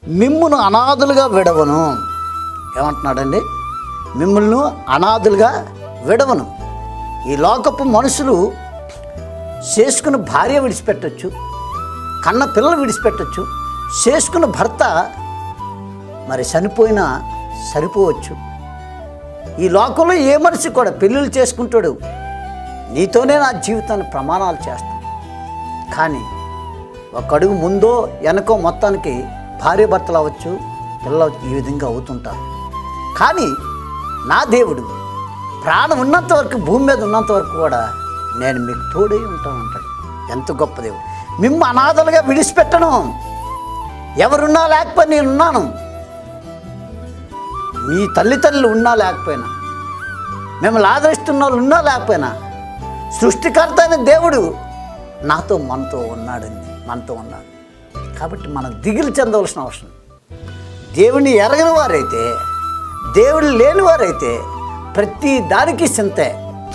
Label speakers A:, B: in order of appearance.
A: మిమ్మును అనాథులుగా విడవను. ఏమంటున్నాడండి? మిమ్మల్ని అనాథులుగా విడవను. ఈ లోకపు మనుషులు చేసుకున్న భార్య విడిచిపెట్టచ్చు, కన్న పిల్లలు విడిచిపెట్టచ్చు, చేసుకున్న భర్త మరి చనిపోయినా సరిపోవచ్చు. ఈ లోకంలో ఏ మనిషి కూడా పెళ్ళిళ్ళు చేసుకుంటాడు, నీతోనే నా జీవితాన్ని ప్రమాణాలు చేస్తాను, కానీ ఒక అడుగు ముందో వెనకో మొత్తానికి భార్య భర్తలు అవ్వచ్చు, పిల్లలు ఈ విధంగా అవుతుంటారు. కానీ నా దేవుడు ప్రాణం ఉన్నంత వరకు, భూమి మీద ఉన్నంత వరకు కూడా నేను మీకు తోడై ఉంటాను అంటాడు. ఎంత గొప్ప దేవుడు! మిమ్మ అనాథలుగా విడిచిపెట్టను. ఎవరున్నా లేకపోయినా నేనున్నాను. మీ తల్లిదండ్రులు ఉన్నా లేకపోయినా, మిమ్మల్ని ఆదరిస్తున్న వాళ్ళు ఉన్నా లేకపోయినా, సృష్టికర్త అయిన దేవుడు మనతో ఉన్నాడు. కాబట్టి మనం దిగులు చెందవలసిన అవసరం. దేవుని ఎరగని వారైతే, దేవుడు లేని వారైతే ప్రతి దానికి చింతే.